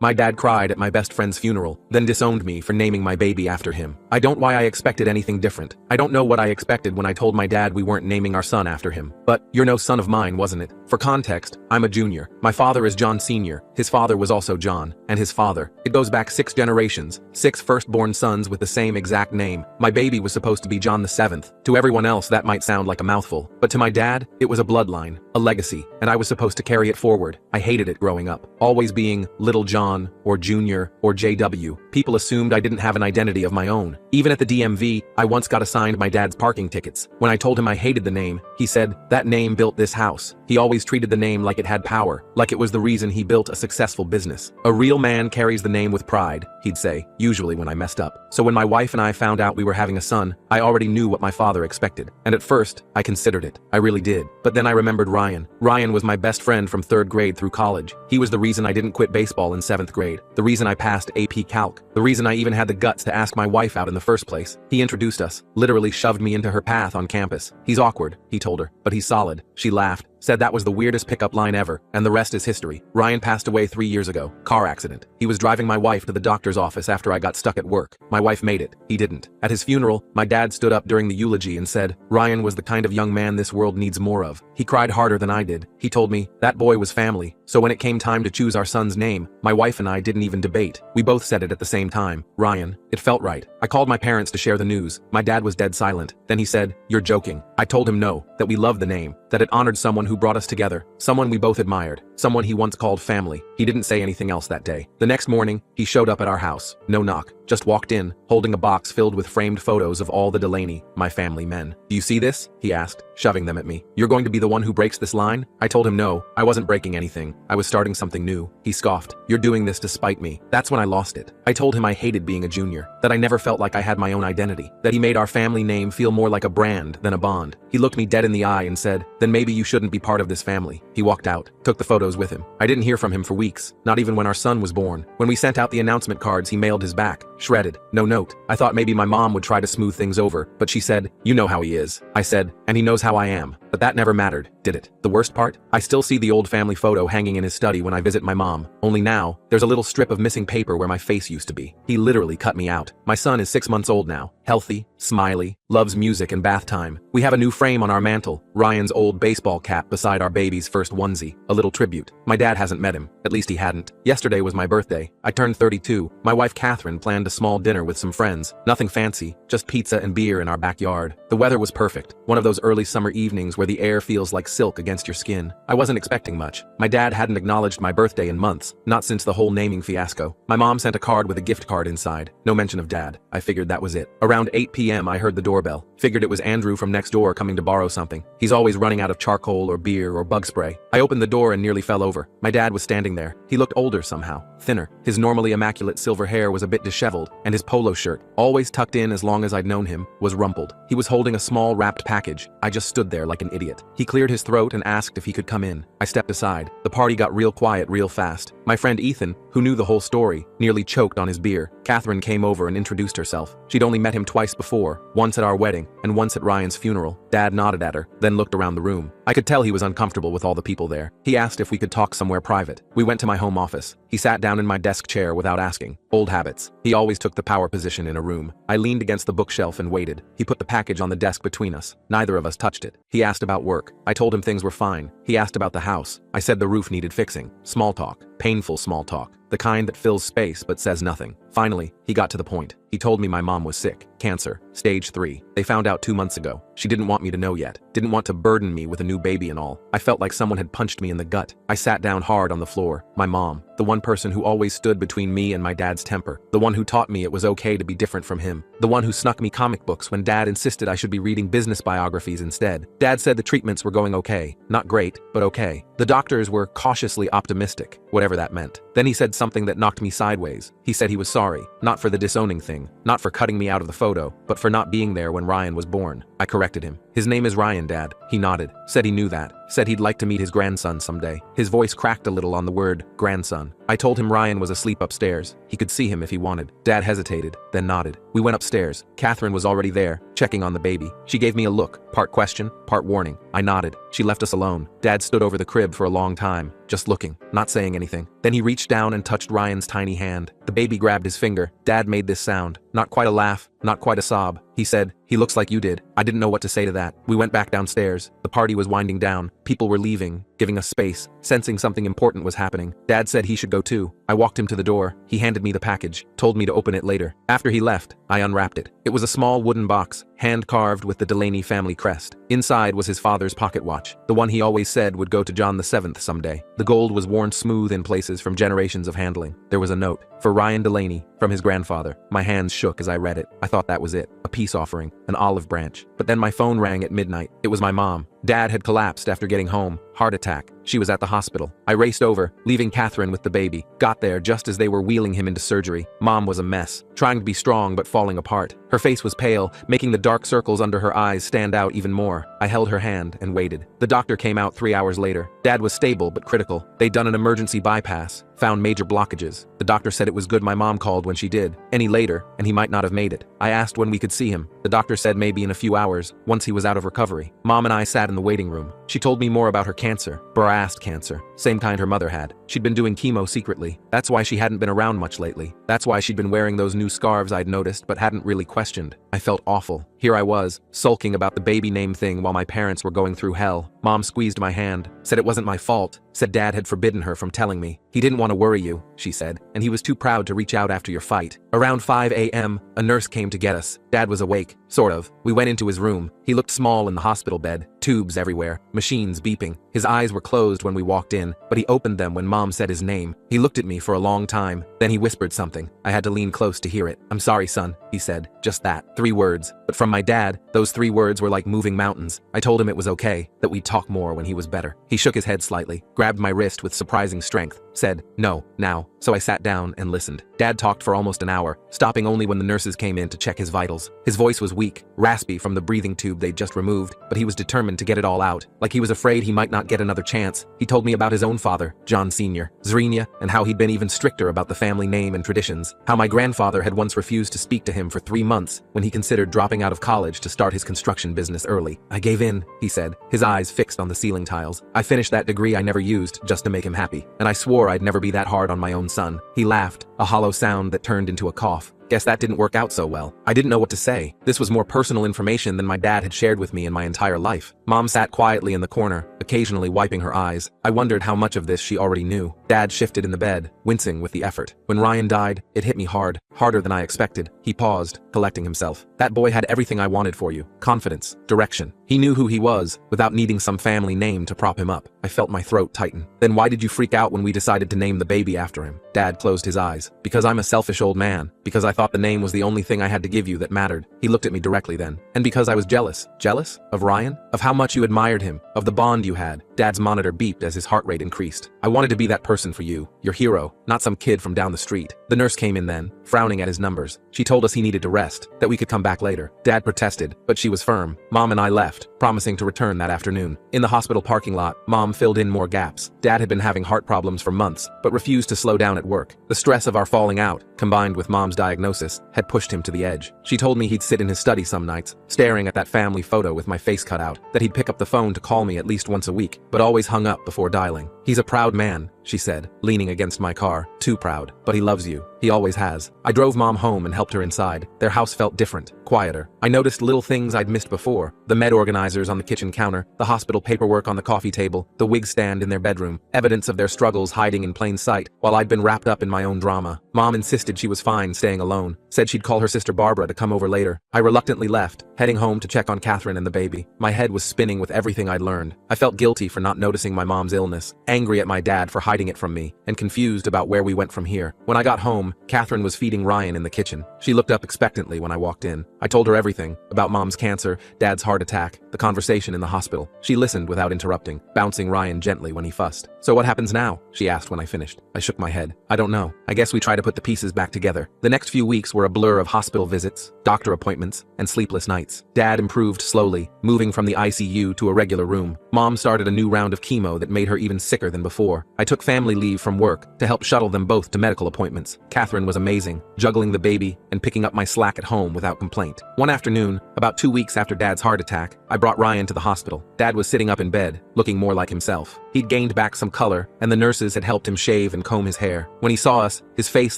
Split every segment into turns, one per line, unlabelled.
My dad cried at my best friend's funeral, then disowned me for naming my baby after him. I don't why I expected anything different. I don't know what I expected when I told my dad we weren't naming our son after him. But, you're no son of mine, wasn't it? For context, I'm a junior. My father is John Sr., his father was also John, and his father. It goes back 6 generations, 6 firstborn sons with the same exact name. My baby was supposed to be John the 7th. To everyone else that might sound like a mouthful, but to my dad, it was a bloodline, a legacy, and I was supposed to carry it forward. I hated it growing up, always being Little John, or Junior, or JW. People assumed I didn't have an identity of my own. Even at the DMV, I once got assigned my dad's parking tickets. When I told him I hated the name, he said, "That name built this house." He always treated the name like it had power, like it was the reason he built a successful business. "A real man carries the name with pride," he'd say, usually when I messed up. So when my wife and I found out we were having a son, I already knew what my father expected. And at first, I considered it. I really did. But then I remembered Ryan. Ryan was my best friend from 3rd grade through college. He was the reason I didn't quit baseball in 7th grade. The reason I passed AP Calc. The reason I even had the guts to ask my wife out in the first place. He introduced us, literally shoved me into her path on campus. "He's awkward," he told her, "but he's solid." She laughed, said that was the weirdest pickup line ever, and the rest is history. Ryan passed away 3 years ago. Car accident. He was driving my wife to the doctor's office after I got stuck at work. My wife made it. He didn't. At his funeral, my dad stood up during the eulogy and said, "Ryan was the kind of young man this world needs more of." He cried harder than I did. He told me, that boy was family. So when it came time to choose our son's name, my wife and I didn't even debate. We both said it at the same time. Ryan. It felt right. I called my parents to share the news. My dad was dead silent. Then he said, "You're joking." I told him no, that we loved the name, that it honored someone who brought us together, someone we both admired, someone he once called family. He didn't say anything else that day. The next morning, he showed up at our house. No knock. Just walked in, holding a box filled with framed photos of all the Delaney, my family men. "Do you see this?" he asked, shoving them at me. "You're going to be the one who breaks this line?" I told him no, I wasn't breaking anything. I was starting something new. He scoffed. "You're doing this to spite me." That's when I lost it. I told him I hated being a junior, that I never felt like I had my own identity, that he made our family name feel more like a brand than a bond. He looked me dead in the eye and said, "Then maybe you shouldn't be part of this family." He walked out, took the photos with him. I didn't hear from him for weeks, not even when our son was born. When we sent out the announcement cards, he mailed his back, shredded, no note. I thought maybe my mom would try to smooth things over, but she said, "You know how he is." I said, "And he knows how I am." But that never mattered, did it? The worst part? I still see the old family photo hanging in his study when I visit my mom. Only now, there's a little strip of missing paper where my face used to be. He literally cut me out. My son is 6 months old now. Healthy, smiley, loves music and bath time. We have a new frame on our mantle, Ryan's old baseball cap beside our baby's first onesie, a little tribute. My dad hasn't met him, at least he hadn't. Yesterday was my birthday. I turned 32. My wife Catherine planned a small dinner with some friends. Nothing fancy, just pizza and beer in our backyard. The weather was perfect, one of those early summer evenings where the air feels like silk against your skin. I wasn't expecting much. My dad hadn't acknowledged my birthday in months, not since the whole naming fiasco. My mom sent a card with a gift card inside. No mention of dad. I figured that was it. Around 8 p.m. I heard the doorbell. Figured it was Andrew from next door coming to borrow something. He's always running out of charcoal or beer or bug spray. I opened the door and nearly fell over. My dad was standing there. He looked older somehow, thinner. His normally immaculate silver hair was a bit disheveled, and his polo shirt, always tucked in as long as I'd known him, was rumpled. He was holding a small wrapped package. I just stood there like an idiot. He cleared his throat and asked if he could come in. I stepped aside. The party got real quiet real fast. My friend Ethan, who knew the whole story, nearly choked on his beer. Catherine came over and introduced herself. She'd only met him twice before, once at our wedding, and once at Ryan's funeral. Dad nodded at her, then looked around the room. I could tell he was uncomfortable with all the people there. He asked if we could talk somewhere private. We went to my home office. He sat down in my desk chair without asking. Old habits. He always took the power position in a room. I leaned against the bookshelf and waited. He put the package on the desk between us. Neither of us touched it. He asked about work. I told him things were fine. He asked about the house. I said the roof needed fixing. Small talk. Painful small talk. The kind that fills space but says nothing. Finally, he got to the point. He told me my mom was sick. Cancer. Stage 3. They found out 2 months ago. She didn't want me to know yet. Didn't want to burden me with a new baby and all. I felt like someone had punched me in the gut. I sat down hard on the floor. My mom. The one person who always stood between me and my dad's temper. The one who taught me it was okay to be different from him. The one who snuck me comic books when dad insisted I should be reading business biographies instead. Dad said the treatments were going okay. Not great, but okay. The doctors were cautiously optimistic, whatever that meant. Then he said something that knocked me sideways. He said he was sorry, not for the disowning thing, not for cutting me out of the photo, but for not being there when Ryan was born. I corrected him. His name is Ryan, Dad. He nodded, said he knew that, said he'd like to meet his grandson someday. His voice cracked a little on the word grandson. I told him Ryan was asleep upstairs. He could see him if he wanted. Dad hesitated, then nodded. We went upstairs. Catherine was already there, checking on the baby. She gave me a look, part question, part warning. I nodded. She left us alone. Dad stood over the crib for a long time, just looking, not saying anything. Then he reached down and touched Ryan's tiny hand. The baby grabbed his finger. Dad made this sound. Not quite a laugh, not quite a sob. He said, "He looks like you did." I didn't know what to say to that. We went back downstairs. The party was winding down. People were leaving, giving us space, sensing something important was happening. Dad said he should go too. I walked him to the door. He handed me the package, told me to open it later. After he left, I unwrapped it. It was a small wooden box, hand-carved with the Delaney family crest. Inside was his father's pocket watch, the one he always said would go to John VII someday. The gold was worn smooth in places from generations of handling. There was a note, "For Ryan Delaney, from his grandfather." My hands shook as I read it. I thought that was it, a peace offering, an olive branch. But then my phone rang at midnight. It was my mom. Dad had collapsed after getting home. Heart attack. She was at the hospital. I raced over, leaving Catherine with the baby. Got there just as they were wheeling him into surgery. Mom was a mess, trying to be strong but falling apart. Her face was pale, making the dark circles under her eyes stand out even more. I held her hand and waited. The doctor came out 3 hours later. Dad was stable but critical. They'd done an emergency bypass, found major blockages. The doctor said it was good my mom called when she did. Any later, and he might not have made it. I asked when we could see him. The doctor said maybe in a few hours, once he was out of recovery. Mom and I sat in the waiting room. She told me more about her cancer. Breast cancer. Same kind her mother had. She'd been doing chemo secretly. That's why she hadn't been around much lately. That's why she'd been wearing those new scarves I'd noticed but hadn't really questioned. I felt awful. Here I was, sulking about the baby name thing while my parents were going through hell. Mom squeezed my hand, said it wasn't my fault, said Dad had forbidden her from telling me. He didn't want to worry you, she said, and he was too proud to reach out after your fight. Around 5 a.m., a nurse came to get us. Dad was awake, sort of. We went into his room. He looked small in the hospital bed, tubes everywhere, machines beeping. His eyes were closed when we walked in, but he opened them when Mom said his name. He looked at me for a long time, then he whispered something. I had to lean close to hear it. "I'm sorry, son," he said. Just that. 3 words. But from my dad, those 3 words were like moving mountains. I told him it was okay, that we'd talk more when he was better. He shook his head slightly, grabbed my wrist with surprising strength, said, "No, now." So I sat down and listened. Dad talked for almost an hour, stopping only when the nurses came in to check his vitals. His voice was weak, raspy from the breathing tube they'd just removed, but he was determined to get it all out, like he was afraid he might not get another chance. He told me about his own father, John Sr., Zrenia, and how he'd been even stricter about the family name and traditions, how my grandfather had once refused to speak to him for 3 months when he considered dropping out of college to start his construction business early. "I gave in," he said, his eyes fixed on the ceiling tiles. "I finished that degree I never used just to make him happy, and I swore I'd never be that hard on my own son." He laughed, a hollow sound that turned into a cough. Guess that didn't work out so well. I didn't know what to say. This was more personal information than my dad had shared with me in my entire life. Mom sat quietly in the corner, occasionally wiping her eyes. I wondered how much of this she already knew. Dad shifted in the bed, wincing with the effort. "When Ryan died, it hit me hard, harder than I expected." He paused, collecting himself. "That boy had everything I wanted for you. Confidence, direction. He knew who he was, without needing some family name to prop him up." I felt my throat tighten. "Then why did you freak out when we decided to name the baby after him?" Dad closed his eyes. "Because I'm a selfish old man. Because I thought the name was the only thing I had to give you that mattered." He looked at me directly then. "And because I was jealous." "Jealous? Of Ryan? Of how much you admired him? Of the bond you had?" Dad's monitor beeped as his heart rate increased. "I wanted to be that person for you, your hero, not some kid from down the street." The nurse came in then, frowning at his numbers. She told us he needed to rest, that we could come back later. Dad protested, but she was firm. Mom and I left, promising to return that afternoon. In the hospital parking lot, Mom filled in more gaps. Dad had been having heart problems for months, but refused to slow down at work. The stress of our falling out, combined with Mom's diagnosis, had pushed him to the edge. She told me he'd sit in his study some nights, staring at that family photo with my face cut out, that he'd pick up the phone to call me at least once a week, but always hung up before dialing. "He's a proud man," she said, leaning against my car. "Too proud. But he loves you. He always has." I drove Mom home and helped her inside. Their house felt different, quieter. I noticed little things I'd missed before. The med organizers on the kitchen counter, the hospital paperwork on the coffee table, the wig stand in their bedroom, evidence of their struggles hiding in plain sight, while I'd been wrapped up in my own drama. Mom insisted she was fine staying alone, said she'd call her sister Barbara to come over later. I reluctantly left, heading home to check on Catherine and the baby. My head was spinning with everything I'd learned. I felt guilty for not noticing my mom's illness, angry at my dad for hiding hiding it from me, and confused about where we went from here. When I got home, Catherine was feeding Ryan in the kitchen. She looked up expectantly when I walked in. I told her everything, about Mom's cancer, Dad's heart attack, the conversation in the hospital. She listened without interrupting, bouncing Ryan gently when he fussed. "So what happens now?" she asked when I finished. I shook my head. "I don't know. I guess we try to put the pieces back together." The next few weeks were a blur of hospital visits, doctor appointments, and sleepless nights. Dad improved slowly, moving from the ICU to a regular room. Mom started a new round of chemo that made her even sicker than before. I took family leave from work to help shuttle them both to medical appointments. Catherine was amazing, juggling the baby and picking up my slack at home without complaint. One afternoon, about 2 weeks after Dad's heart attack, I brought Ryan to the hospital. Dad was sitting up in bed, looking more like himself. He'd gained back some color, and the nurses had helped him shave and comb his hair. When he saw us, his face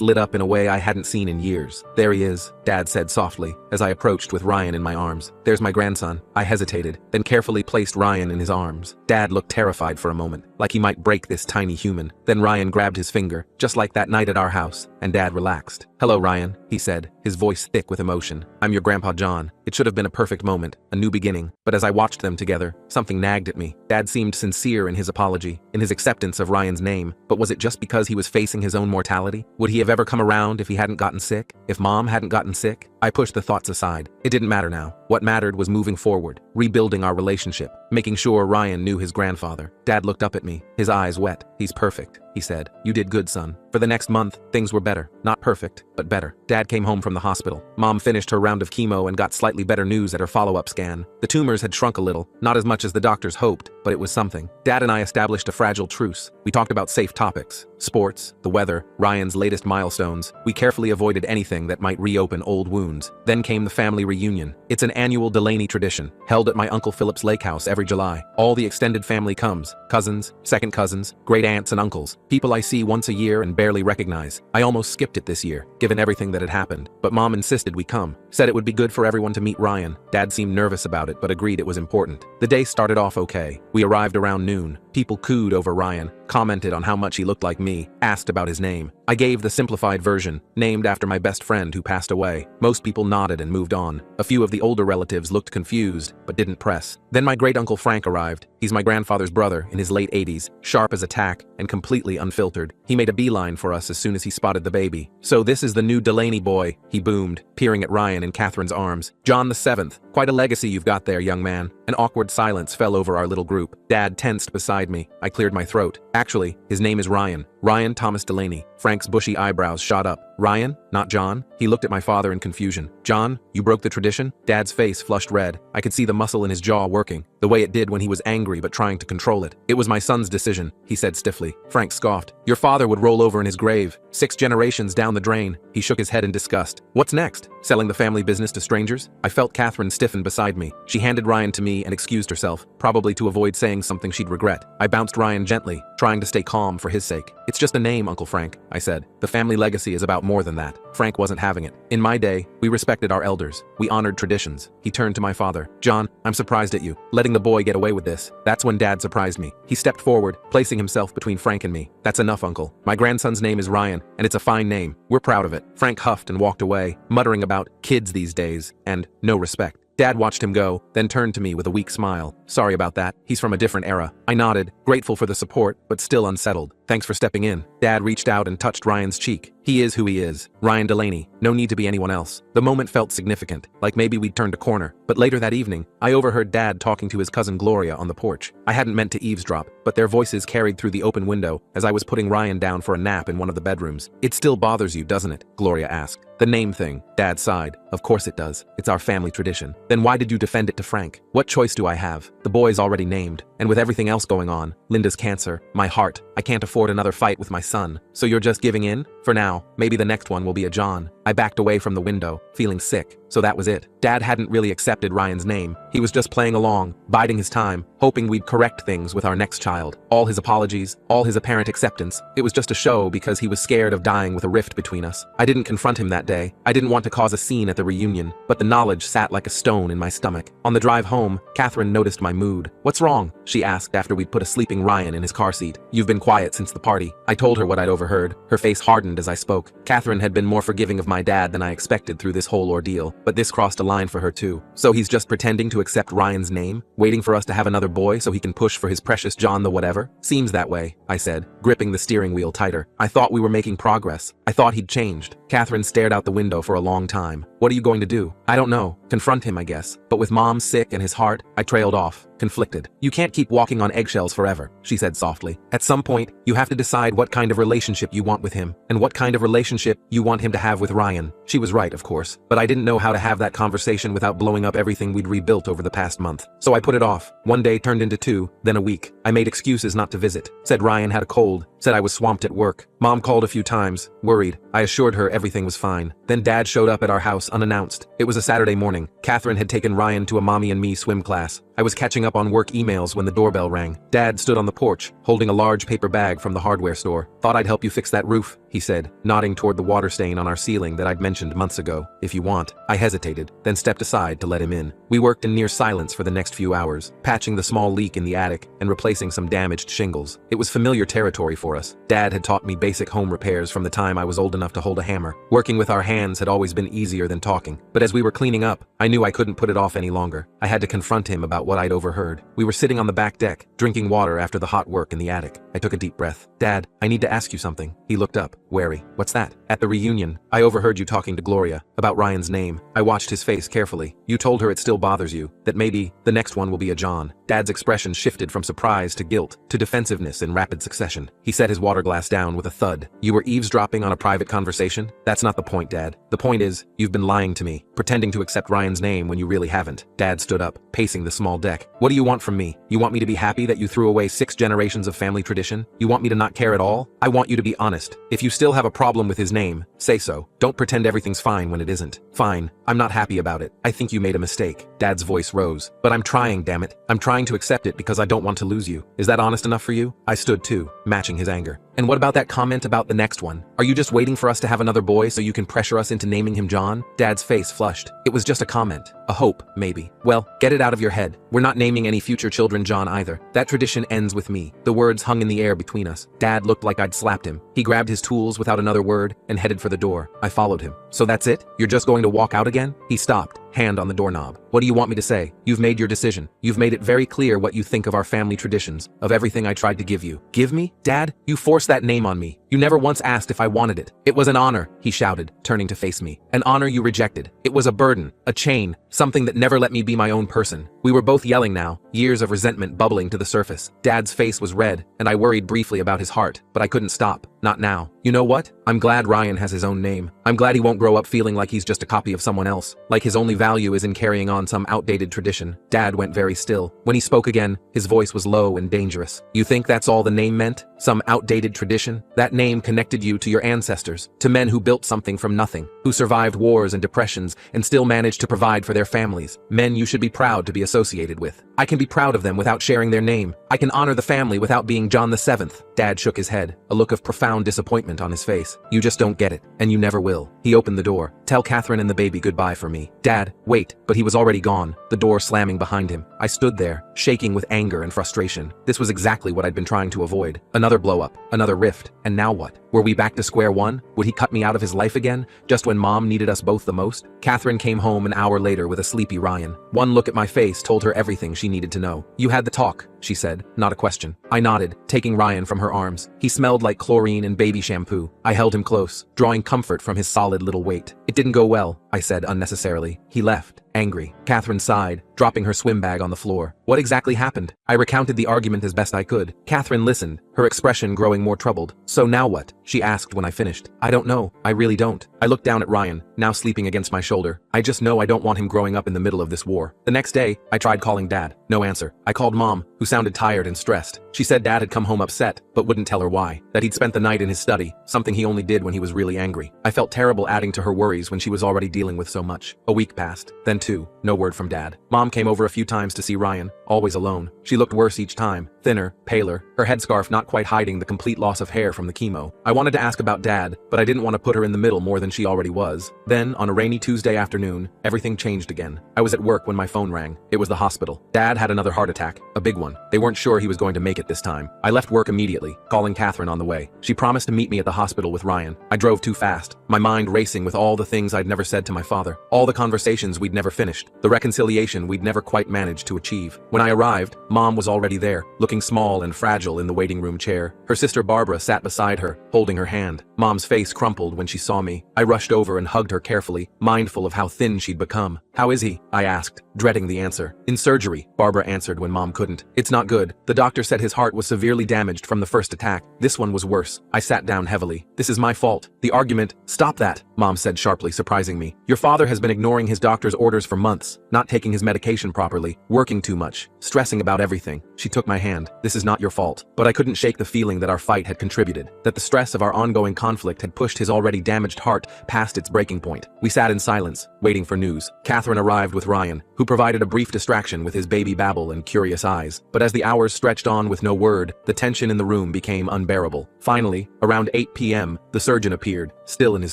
lit up in a way I hadn't seen in years. "There he is," Dad said softly, as I approached with Ryan in my arms. "There's my grandson." I hesitated, then carefully placed Ryan in his arms. Dad looked terrified for a moment, like he might break this tiny human. Then Ryan grabbed his finger, just like that night at our house, and Dad relaxed. "Hello, Ryan," he said, his voice thick with emotion. "I'm your Grandpa John." It should have been a perfect moment, a new beginning, but as I watched them together, something nagged at me. Dad seemed sincere in his apology, in his acceptance of Ryan's name, but was it just because he was facing his own mortality? Would he have ever come around if he hadn't gotten sick? If Mom hadn't gotten sick? I pushed the thoughts aside. It didn't matter now. What mattered was moving forward, rebuilding our relationship, making sure Ryan knew his grandfather. Dad looked up at me, his eyes wet. "He's perfect," he said. "You did good, son." For the next month, things were better. Not perfect, but better. Dad came home from the hospital. Mom finished her round of chemo and got slightly better news at her follow-up scan. The tumors had shrunk a little, not as much as the doctors hoped, but it was something. Dad and I established a fragile truce. We talked about safe topics, sports, the weather, Ryan's latest milestones. We carefully avoided anything that might reopen old wounds. Then came the family reunion. It's an annual Delaney tradition, held at my Uncle Philip's lake house every July. All the extended family comes, cousins, second cousins, great aunts and uncles, people I see once a year and barely recognize. I almost skipped it this year, given everything that had happened, but Mom insisted we come, said it would be good for everyone to meet Ryan. Dad seemed nervous about it, but agreed it was important. The day started off okay. We arrived around noon. People cooed over Ryan, commented on how much he looked like me, asked about his name. I gave the simplified version, named after my best friend who passed away. Most people nodded and moved on. A few of the older relatives looked confused, but didn't press. Then my great-uncle Frank arrived. He's my grandfather's brother, in his late 80s, sharp as a tack, and completely unfiltered. He made a beeline for us as soon as he spotted the baby. "So this is the new Delaney boy," he boomed, peering at Ryan in Catherine's arms. "John the 7th. Quite a legacy you've got there, young man." An awkward silence fell over our little group. Dad tensed beside me. I cleared my throat. "Actually, his name is Ryan. Ryan Thomas Delaney." Frank's bushy eyebrows shot up. "Ryan? Not John?" He looked at my father in confusion. "John, you broke the tradition?" Dad's face flushed red. I could see the muscle in his jaw working, the way it did when he was angry but trying to control it. "It was my son's decision," he said stiffly. Frank scoffed. "Your father would roll over in his grave. 6 generations down the drain." He shook his head in disgust. "What's next? Selling the family business to strangers?" I felt Catherine stiffen beside me. She handed Ryan to me and excused herself, probably to avoid saying something she'd regret. I bounced Ryan gently, trying to stay calm for his sake. "It's just a name, Uncle Frank," I said. "The family legacy is about more than that." Frank wasn't having it. "In my day, we respected our elders. We honored traditions." He turned to my father. "John, I'm surprised at you, letting the boy get away with this." That's when Dad surprised me. He stepped forward, placing himself between Frank and me. "That's enough, Uncle. My grandson's name is Ryan, and it's a fine name. We're proud of it." Frank huffed and walked away, muttering about kids these days and no respect. Dad watched him go, then turned to me with a weak smile. "Sorry about that. He's from a different era." I nodded, grateful for the support, but still unsettled. "Thanks for stepping in." Dad reached out and touched Ryan's cheek. "He is who he is. Ryan Delaney. No need to be anyone else." The moment felt significant, like maybe we'd turned a corner. But later that evening, I overheard Dad talking to his cousin Gloria on the porch. I hadn't meant to eavesdrop, but their voices carried through the open window as I was putting Ryan down for a nap in one of the bedrooms. "It still bothers you, doesn't it?" Gloria asked. "The name thing." Dad sighed. "Of course it does. It's our family tradition." "Then why did you defend it to Frank?" "What choice do I have? The boy's already named. And with everything else going on, Linda's cancer, my heart, I can't afford another fight with my son. So you're just giving in? For now, maybe the next one will be a John." I backed away from the window, feeling sick. So that was it. Dad hadn't really accepted Ryan's name. He was just playing along, biding his time, hoping we'd correct things with our next child. All his apologies, all his apparent acceptance, it was just a show because he was scared of dying with a rift between us. I didn't confront him that day. I didn't want to cause a scene at the reunion, but the knowledge sat like a stone in my stomach. On the drive home, Catherine noticed my mood. "What's wrong?" she asked after we'd put a sleeping Ryan in his car seat. "You've been quiet since the party." I told her what I'd overheard. Her face hardened as I spoke. Catherine had been more forgiving of my dad than I expected through this whole ordeal, but this crossed a line for her too. So he's just pretending to accept Ryan's name, waiting for us to have another boy so he can push for his precious John the whatever? Seems that way, I said, gripping the steering wheel tighter. I thought we were making progress. I thought he'd changed. Catherine stared out the window for a long time. What are you going to do? I don't know. Confront him, I guess. But with Mom sick and his heart, I trailed off, conflicted. You can't keep walking on eggshells forever, she said softly. At some point, you have to decide what kind of relationship you want with him, and what kind of relationship you want him to have with Ryan. She was right, of course, but I didn't know how to have that conversation without blowing up everything we'd rebuilt over the past month. So I put it off. One day turned into two, then a week. I made excuses not to visit. Said Ryan had a cold. Said I was swamped at work. Mom called a few times, worried. I assured her everything was fine. Then Dad showed up at our house unannounced. It was a Saturday morning. Catherine had taken Ryan to a mommy and me swim class. I was catching up on work emails when the doorbell rang. Dad stood on the porch, holding a large paper bag from the hardware store. Thought I'd help you fix that roof, he said, nodding toward the water stain on our ceiling that I'd mentioned months ago. If you want. I hesitated, then stepped aside to let him in. We worked in near silence for the next few hours, patching the small leak in the attic and replacing some damaged shingles. It was familiar territory for us. Dad had taught me basic home repairs from the time I was old enough to hold a hammer. Working with our hands had always been easier than talking. But as we were cleaning up, I knew I couldn't put it off any longer. I had to confront him about what I'd overheard. We were sitting on the back deck, drinking water after the hot work in the attic. I took a deep breath. Dad, I need to ask you something. He looked up, wary. What's that? At the reunion, I overheard you talking to Gloria about Ryan's name. I watched his face carefully. You told her it still bothers you, that maybe the next one will be a John. Dad's expression shifted from surprise to guilt to defensiveness in rapid succession. He set his water glass down with a thud. You were eavesdropping on a private conversation? That's not the point, Dad. The point is, you've been lying to me, pretending to accept Ryan's name when you really haven't. Dad stood up, pacing the small deck. What do you want from me? You want me to be happy that you threw away 6 generations of family tradition? You want me to not care at all? I want you to be honest. If you still have a problem with his name, say so. Don't pretend everything's fine when it isn't. Fine. I'm not happy about it. I think you made a mistake. Dad's voice rose. But I'm trying, damn it. I'm trying to accept it because I don't want to lose you. Is that honest enough for you? I stood too, matching his anger. And what about that comment about the next one? Are you just waiting for us to have another boy so you can pressure us into naming him John? Dad's face flushed. It was just a comment. A hope, maybe. Well, get it out of your head. We're not naming any future children John either. That tradition ends with me. The words hung in the air between us. Dad looked like I'd slapped him. He grabbed his tools without another word and headed for the door. I followed him. So that's it? You're just going to walk out again? He stopped, hand on the doorknob. What do you want me to say? You've made your decision. You've made it very clear what you think of our family traditions, of everything I tried to give you. Give me? Dad, you forced that name on me. You never once asked if I wanted it. It was an honor, he shouted, turning to face me. An honor you rejected. It was a burden, a chain, something that never let me be my own person. We were both yelling now, years of resentment bubbling to the surface. Dad's face was red, and I worried briefly about his heart, but I couldn't stop. Not now. You know what? I'm glad Ryan has his own name. I'm glad he won't grow up feeling like he's just a copy of someone else, like his only value is in carrying on some outdated tradition. Dad went very still. When he spoke again, his voice was low and dangerous. You think that's all the name meant? Some outdated tradition? That name connected you to your ancestors, to men who built something from nothing, who survived wars and depressions and still managed to provide for their families. Men you should be proud to be associated with. I can be proud of them without sharing their name. I can honor the family without being John the 7th. Dad shook his head, a look of profound disappointment on his face. You just don't get it, and you never will. He opened the door. Tell Catherine and the baby goodbye for me. Dad, wait, but he was already gone, the door slamming behind him. I stood there, shaking with anger and frustration. This was exactly what I'd been trying to avoid. Another blow-up, another rift, and now what? Were we back to square one? Would he cut me out of his life again, just when Mom needed us both the most? Catherine came home an hour later with a sleepy Ryan. One look at my face told her everything she needed to know. You had the talk, she said, not a question. I nodded, taking Ryan from her arms. He smelled like chlorine and baby shampoo. I held him close, drawing comfort from his solid little weight. It didn't go well, I said unnecessarily. He left, angry. Catherine sighed, dropping her swim bag on the floor. What exactly happened? I recounted the argument as best I could. Catherine listened, her expression growing more troubled. So now what? She asked when I finished. I don't know. I really don't. I looked down at Ryan, now sleeping against my shoulder. I just know I don't want him growing up in the middle of this war. The next day, I tried calling Dad. No answer. I called Mom, who sounded tired and stressed. She said Dad had come home upset, but wouldn't tell her why. That he'd spent the night in his study, something he only did when he was really angry. I felt terrible adding to her worries when she was already dealing with so much. A week passed, then 2. No word from Dad. Mom came over a few times to see Ryan, always alone. She looked worse each time, thinner, paler, her headscarf not quite hiding the complete loss of hair from the chemo. I wanted to ask about Dad, but I didn't want to put her in the middle more than she already was. Then, on a rainy Tuesday afternoon, everything changed again. I was at work when my phone rang. It was the hospital. Dad had another heart attack, a big one. They weren't sure he was going to make it this time. I left work immediately, calling Catherine on the way. She promised to meet me at the hospital with Ryan. I drove too fast, my mind racing with all the things I'd never said to my father, all the conversations we'd never finished, the reconciliation we'd never quite managed to achieve. When I arrived, Mom was already there, looking small and fragile in the waiting room chair. Her sister Barbara sat beside her, holding her hand. Mom's face crumpled when she saw me. I rushed over and hugged her carefully, mindful of how thin she'd become. "How is he?" I asked, dreading the answer. "In surgery," Barbara answered when Mom couldn't. "It's not good. The doctor said his heart was severely damaged from the first attack. This one was worse." I sat down heavily. "This is my fault. The argument—" "Stop that," Mom said sharply, surprising me. "Your father has been ignoring his doctor's orders for months, not taking his medication properly, working too much, stressing about everything." She took my hand. "This is not your fault." But I couldn't shake the feeling that our fight had contributed, that the stress of our ongoing conflict had pushed his already damaged heart past its breaking point. We sat in silence, waiting for news. Catherine arrived with Ryan, who provided a brief distraction with his baby babble and curious eyes. But as the hours stretched on with no word, the tension in the room became unbearable. Finally, around 8 p.m., the surgeon appeared, still in his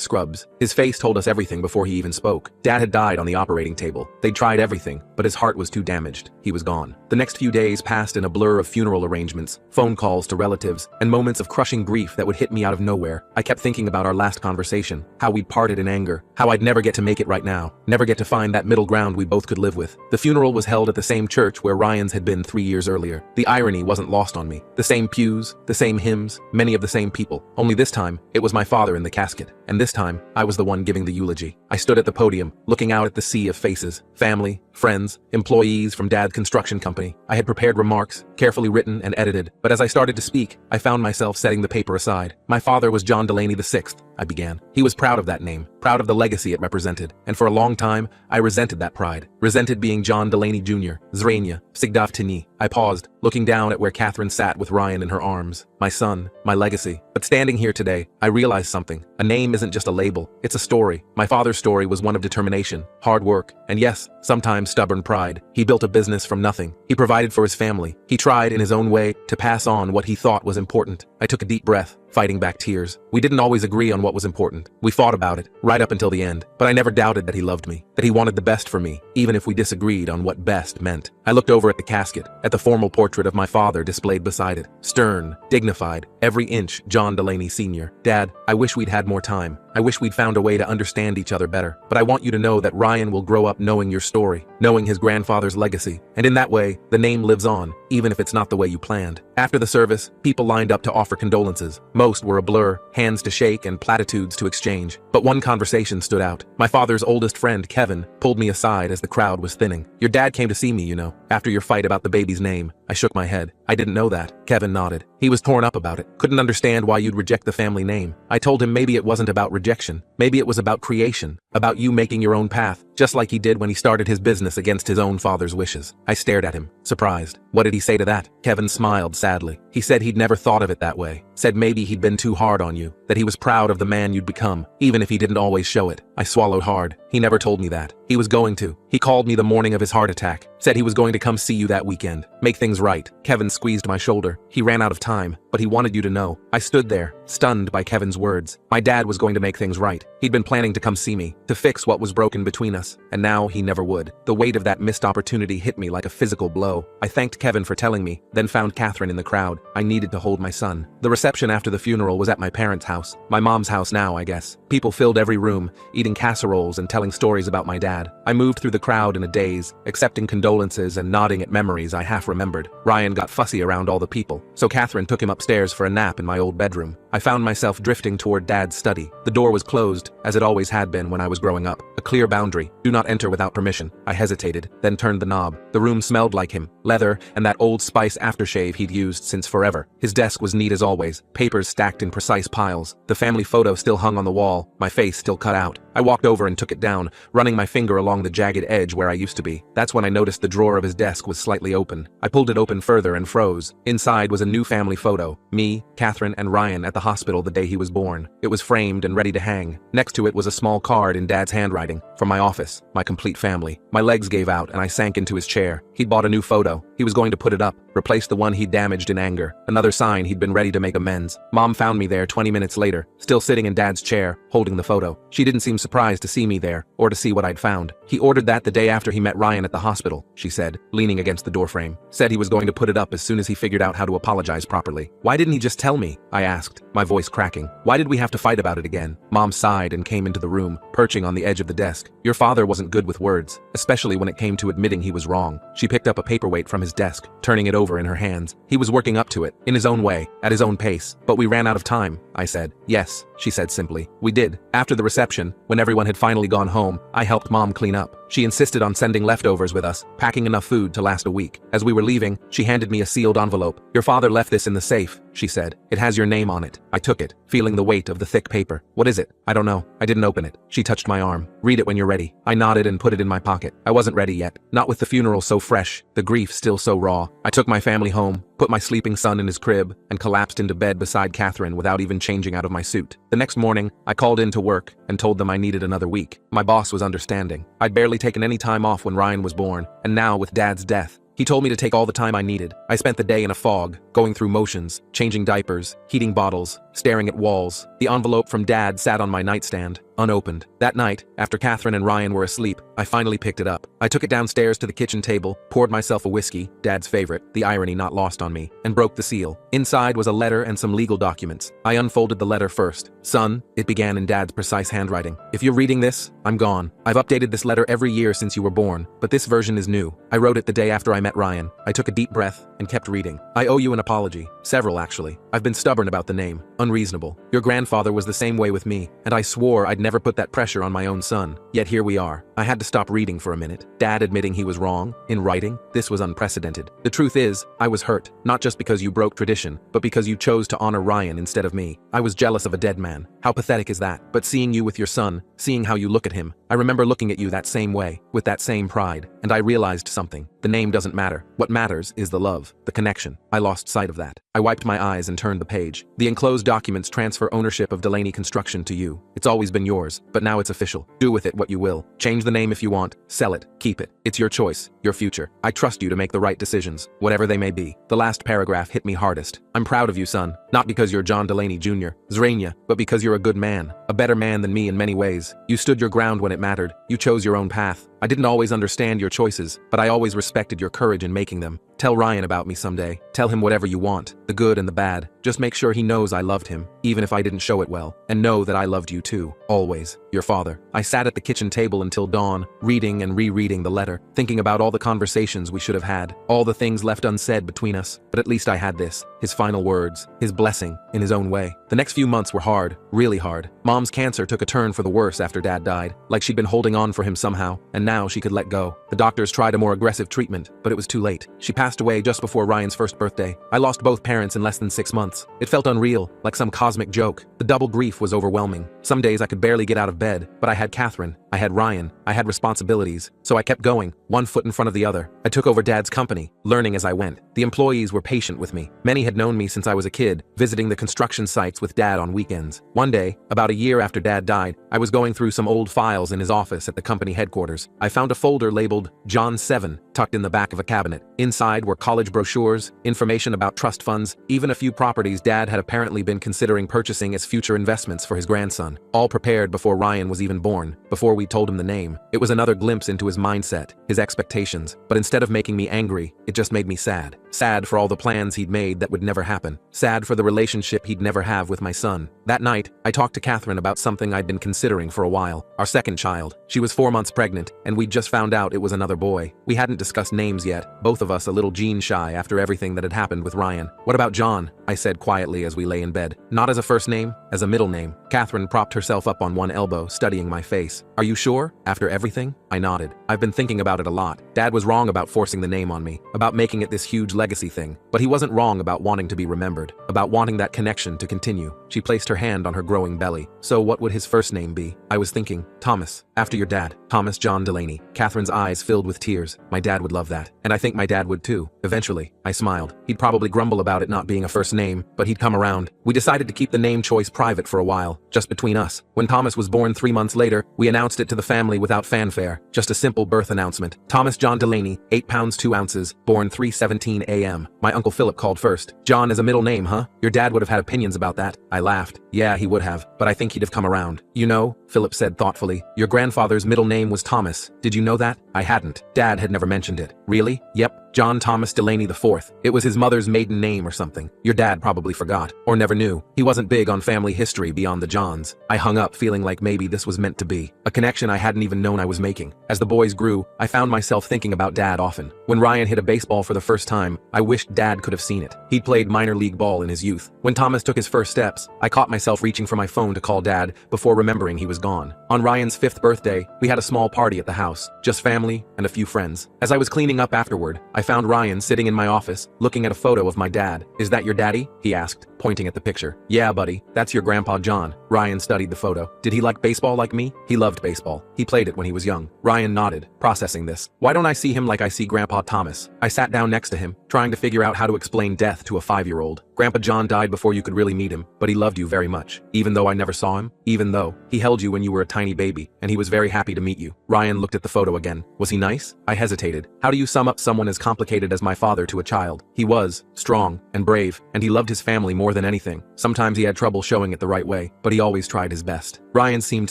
scrubs. His face told us everything before he even spoke. Dad had died on the operating table. They'd tried everything, but his heart was too damaged. He was gone. The next few days passed in a blur of funeral arrangements, phone calls to relatives, and moments of crushing grief that would hit me out of nowhere. I kept thinking about our last conversation, how we'd parted in anger, how I'd never get to make it right now, never get to find that middle ground we both could live with. The funeral was held at the same church where Ryan's had been 3 years earlier. The irony wasn't lost on me. The same pews, the same hymns, many of the same people. Only this time, it was my father in the casket. And this time, I was the one giving the eulogy. I stood at the podium, looking out at the sea of faces, family, friends, employees from Dad's construction company. I had prepared remarks, carefully written and edited, but as I started to speak, I found myself setting the paper aside. "My father was John Delaney VI," I began. He was proud of that name, proud of the legacy it represented, and for a long time, I resented that pride, resented being John Delaney Jr., Zrenia, Sigdav Tini. I paused, looking down at where Catherine sat with Ryan in her arms. My son, my legacy. But standing here today, I realized something. A name isn't just a label, it's a story. My father's story was one of determination, hard work, and yes, sometimes stubborn pride. He built a business from nothing. He provided for his family. He tried in his own way to pass on what he thought was important. I took a deep breath, fighting back tears. We didn't always agree on what was important. We fought about it, right up until the end. But I never doubted that he loved me, that he wanted the best for me, even if we disagreed on what best meant. I looked over at the casket, at the formal portrait of my father displayed beside it. Stern, dignified, every inch John Delaney Sr. "Dad, I wish we'd had more time. I wish we'd found a way to understand each other better. But I want you to know that Ryan will grow up knowing your story, knowing his grandfather's legacy. And in that way, the name lives on, even if it's not the way you planned." After the service, people lined up to offer condolences. Most were a blur, hands to shake and platitudes to exchange. But one conversation stood out. My father's oldest friend, Kevin, pulled me aside as the crowd was thinning. "Your dad came to see me, you know, after your fight about the baby's name." I shook my head. "I didn't know that." Kevin nodded. "He was torn up about it. Couldn't understand why you'd reject the family name. I told him maybe it wasn't about rejection. Maybe it was about creation, about you making your own path, just like he did when he started his business against his own father's wishes." I stared at him, surprised. What did he say to that? Kevin smiled sadly. He said he'd never thought of it that way. Said maybe he'd been too hard on you, that he was proud of the man you'd become, even if he didn't always show it. I swallowed hard. He never told me that. He was going to. He called me the morning of his heart attack, said he was going to come see you that weekend, make things right. Kevin squeezed my shoulder. He ran out of time, but he wanted you to know. I stood there, stunned by Kevin's words. My dad was going to make things right. He'd been planning to come see me, to fix what was broken between us, and now he never would. The weight of that missed opportunity hit me like a physical blow. I thanked Kevin for telling me, then found Catherine in the crowd. I needed to hold my son. The reception after the funeral was at my parents' house. My mom's house now, I guess. People filled every room, eating casseroles and telling stories about my dad. I moved through the crowd in a daze, accepting condolences and nodding at memories I half remembered. Ryan got fussy around all the people, so Catherine took him upstairs for a nap in my old bedroom. I found myself drifting toward Dad's study. The door was closed, as it always had been when I was growing up. A clear boundary. Do not enter without permission. I hesitated, then turned the knob. The room smelled like him. Leather and that Old Spice aftershave he'd used since forever. His desk was neat as always, papers stacked in precise piles. The family photo still hung on the wall, my face still cut out. I walked over and took it down, running my finger along the jagged edge where I used to be. That's when I noticed the drawer of his desk was slightly open. I pulled it open further and froze. Inside was a new family photo. Me, Catherine, and Ryan at the hospital the day he was born. It was framed and ready to hang. Next to it was a small card in Dad's handwriting. From my office, my complete family. My legs gave out and I sank into his chair. He'd bought a new photo. He was going to put it up, replace the one he'd damaged in anger. Another sign he'd been ready to make amends. Mom found me there 20 minutes later, still sitting in Dad's chair, holding the photo. She didn't seem surprised to see me there, or to see what I'd found. He ordered that the day after he met Ryan at the hospital, she said, leaning against the doorframe. Said he was going to put it up as soon as he figured out how to apologize properly. Why didn't he just tell me? I asked, my voice cracking. Why did we have to fight about it again? Mom sighed and came into the room, perching on the edge of the desk. Your father wasn't good with words, especially when it came to admitting he was wrong. She picked up a paperweight from his desk, turning it over in her hands. He was working up to it, in his own way, at his own pace. But we ran out of time, I said. Yes, she said simply. We did. After the reception, when everyone had finally gone home, I helped Mom clean up. She insisted on sending leftovers with us, packing enough food to last a week. As we were leaving, she handed me a sealed envelope. Your father left this in the safe, she said. It has your name on it. I took it, feeling the weight of the thick paper. What is it? I don't know. I didn't open it. She touched my arm. Read it when you're ready. I nodded and put it in my pocket. I wasn't ready yet. Not with the funeral so fresh, the grief still so raw. I took my family home, put my sleeping son in his crib, and collapsed into bed beside Catherine without even changing out of my suit. The next morning, I called in to work and told them I needed another week. My boss was understanding. I'd barely taken any time off when Ryan was born, and now with Dad's death, he told me to take all the time I needed. I spent the day in a fog, going through motions, changing diapers, heating bottles, staring at walls. The envelope from Dad sat on my nightstand, unopened. That night, after Catherine and Ryan were asleep, I finally picked it up. I took it downstairs to the kitchen table, poured myself a whiskey, Dad's favorite, the irony not lost on me, and broke the seal. Inside was a letter and some legal documents. I unfolded the letter first. Son, it began in Dad's precise handwriting. If you're reading this, I'm gone. I've updated this letter every year since you were born, but this version is new. I wrote it the day after I met Ryan. I took a deep breath and kept reading. I owe you an apology. Several, actually. I've been stubborn about the name. Unreasonable. Your grandfather was the same way with me, and I swore I'd never put that pressure on my own son. Yet here we are. I had to stop reading for a minute. Dad admitting he was wrong, in writing, this was unprecedented. The truth is, I was hurt, not just because you broke tradition, but because you chose to honor Ryan instead of me. I was jealous of a dead man. How pathetic is that? But seeing you with your son, seeing how you look at him, I remember looking at you that same way, with that same pride, and I realized something. The name doesn't matter. What matters is the love, the connection. I lost sight of that. I wiped my eyes and turned the page. The enclosed documents transfer ownership of Delaney Construction to you. It's always been yours, but now it's official. Do with it what you will. Change the name if you want. Sell it. Keep it. It's your choice, your future. I trust you to make the right decisions, whatever they may be. The last paragraph hit me hardest. I'm proud of you, son. Not because you're John Delaney Jr., Zrania, but because you're a good man. A better man than me in many ways. You stood your ground when it mattered. You chose your own path. I didn't always understand your choices, but I always respected your courage in making them. Tell Ryan about me someday. Tell him whatever you want, the good and the bad. Just make sure he knows I loved him, even if I didn't show it well. And know that I loved you too, always. Your father. I sat at the kitchen table until dawn, reading and rereading the letter, thinking about all the conversations we should have had, all the things left unsaid between us. But at least I had this, his final words, his blessing, in his own way. The next few months were hard, really hard. Mom's cancer took a turn for the worse after Dad died, like she'd been holding on for him somehow, and now she could let go. The doctors tried a more aggressive treatment, but it was too late. She passed away just before Ryan's first birthday. I lost both parents in less than 6 months. It felt unreal, like some cosmic joke. The double grief was overwhelming. Some days I could barely get out of bed, but I had Catherine, I had Ryan, I had responsibilities, so I kept going, one foot in front of the other. I took over Dad's company, learning as I went. The employees were patient with me. Many had known me since I was a kid, visiting the construction sites with Dad on weekends. One day, about a year after Dad died, I was going through some old files in his office at the company headquarters. I found a folder labeled John 7 tucked in the back of a cabinet. Inside were college brochures, information about trust funds, even a few properties Dad had apparently been considering purchasing as future investments for his grandson, all prepared before Ryan was even born, before we told him the name. It was another glimpse into his mindset, his expectations, but instead of making me angry, it just made me sad. Sad for all the plans he'd made that would never happen. Sad for the relationship he'd never have with my son. That night, I talked to Catherine about something I'd been considering for a while. Our second child. She was 4 months pregnant, and we'd just found out it was another boy. We hadn't discussed names yet, both of us a little gene shy after everything that had happened with Ryan. What about John? I said quietly as we lay in bed. Not as a first name, as a middle name. Catherine propped herself up on one elbow, studying my face. Thomas. Are you sure? After everything? I nodded. I've been thinking about it a lot. Dad was wrong about forcing the name on me, about making it this huge legacy thing. But he wasn't wrong about wanting to be remembered, about wanting that connection to continue. She placed her hand on her growing belly. So what would his first name be? I was thinking, Thomas, after your dad. Thomas John Delaney. Catherine's eyes filled with tears. My dad would love that. And I think my dad would too. Eventually, I smiled. He'd probably grumble about it not being a first name, but he'd come around. We decided to keep the name choice private for a while, just between us. When Thomas was born 3 months later, we announced it to the family without fanfare. Just a simple birth announcement. Thomas John Delaney, 8 pounds 2 ounces, born 3:17 a.m. My Uncle Philip called first. John is a middle name, huh? Your dad would have had opinions about that. I laughed. Yeah, he would have, but I think he'd have come around. You know, Philip said thoughtfully, your grandfather's middle name was Thomas. Did you know that? I hadn't. Dad had never mentioned it. Really? Yep. John Thomas Delaney IV. It was his mother's maiden name or something. Your dad probably forgot, or never knew. He wasn't big on family history beyond the Johns. I hung up feeling like maybe this was meant to be. A connection I hadn't even known I was making. As the boys grew, I found myself thinking about Dad often. When Ryan hit a baseball for the first time, I wished Dad could have seen it. He'd played minor league ball in his youth. When Thomas took his first steps, I caught myself reaching for my phone to call Dad before remembering he was gone. On Ryan's 5th birthday, we had a small party at the house, just family and a few friends. As I was cleaning up afterward, I found Ryan sitting in my office, looking at a photo of my dad. Is that your daddy? He asked, pointing at the picture. Yeah, buddy, that's your grandpa John. Ryan studied the photo. Did he like baseball like me? He loved baseball. He played it when he was young. Ryan nodded, processing this. Why don't I see him like I see Grandpa Thomas? I sat down next to him, trying to figure out how to explain death to a 5-year-old. Grandpa John died before you could really meet him, but he loved you very much. Even though I never saw him, even though he held you when you were a tiny baby, and he was very happy to meet you. Ryan looked at the photo again. Was he nice? I hesitated. How do you sum up someone as complicated as my father to a child? He was strong and brave, and he loved his family more than anything. Sometimes he had trouble showing it the right way, but he always tried his best. Ryan seemed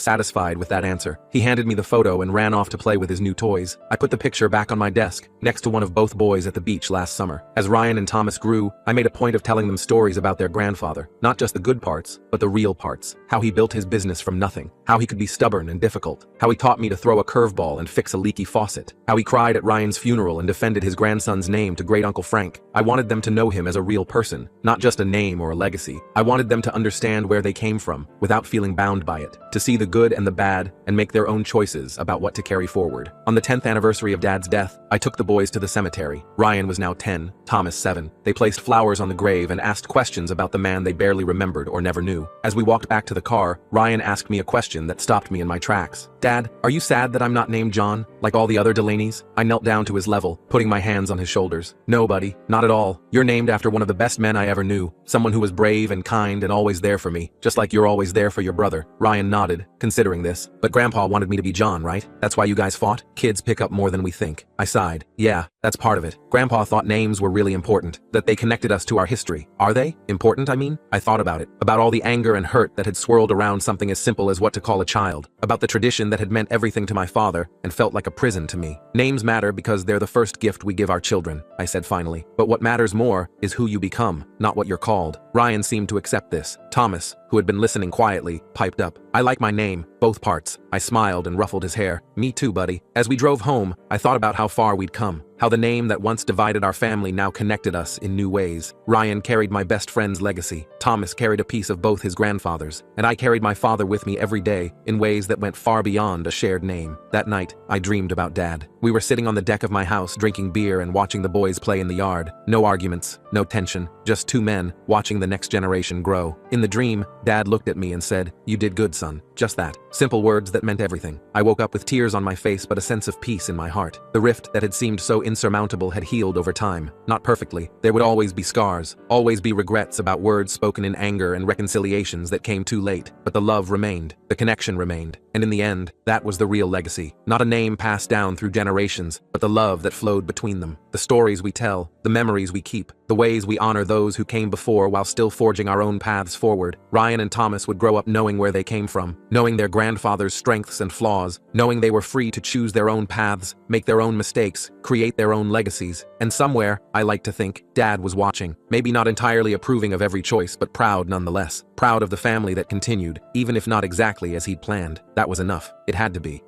satisfied with that answer. He handed me the photo and ran off to play with his new toys. I put the picture back on my desk, next to one of both boys at the beach last summer. As Ryan and Thomas grew, I made a point of telling them stories about their grandfather. Not just the good parts, but the real parts. How he built his business from nothing. How he could be stubborn and difficult. How he taught me to throw a curveball and fix a leaky faucet. How he cried at Ryan's funeral and defended his grandson's name to great Uncle Frank. I wanted them to know him as a real person, not just a name or a legacy. I wanted them to understand where they came from, without feeling bound by it. To see the good and the bad, and make their own choices about what to carry forward. On the 10th anniversary of Dad's death, I took the boys to the cemetery. Ryan was now 10, Thomas 7. They placed flowers on the grave and asked questions about the man they barely remembered or never knew. As we walked back to the car, Ryan asked me a question that stopped me in my tracks. Dad, are you sad that I'm not named John, like all the other Delaneys? I knelt down to his level, putting my hands on his shoulders. No, buddy, not at all. You're named after one of the best men I ever knew. Someone who was brave and kind and always there for me, just like you're always there for your brother. Ryan nodded, considering this. But Grandpa wanted me to be John, right? That's why you guys fought? Kids pick up more than we think. I sighed. Yeah, that's part of it. Grandpa thought names were really important, that they connected us to our history. Are they? Important, I mean? I thought about it. About all the anger and hurt that had swirled around something as simple as what to call a child. About the tradition that had meant everything to my father and felt like a prison to me. Names matter because they're the first gift we give our children, I said finally. But what matters more is who you become, not what you're called. Ryan seemed to accept this. Thomas, who had been listening quietly, piped up. I like my name, both parts. I smiled and ruffled his hair. Me too, buddy. As we drove home, I thought about how far we'd come. How the name that once divided our family now connected us in new ways. Ryan carried my best friend's legacy. Thomas carried a piece of both his grandfathers. And I carried my father with me every day in ways that went far beyond a shared name. That night, I dreamed about Dad. We were sitting on the deck of my house drinking beer and watching the boys play in the yard. No arguments, no tension, just two men watching the next generation grow. In the dream, Dad looked at me and said, "You did good, son." Just that. Simple words that meant everything. I woke up with tears on my face but a sense of peace in my heart. The rift that had seemed so insurmountable had healed over time. Not perfectly. There would always be scars, always be regrets about words spoken in anger and reconciliations that came too late. But the love remained. The connection remained. And in the end, that was the real legacy. Not a name passed down through generations, but the love that flowed between them. The stories we tell, the memories we keep, the ways we honor those who came before while still forging our own paths forward. Ryan and Thomas would grow up knowing where they came from, knowing their grandfather's strengths and flaws, knowing they were free to choose their own paths, make their own mistakes, create their own legacies. And somewhere, I like to think, Dad was watching. Maybe not entirely approving of every choice, but proud nonetheless. Proud of the family that continued, even if not exactly as he'd planned. That was enough. It had to be.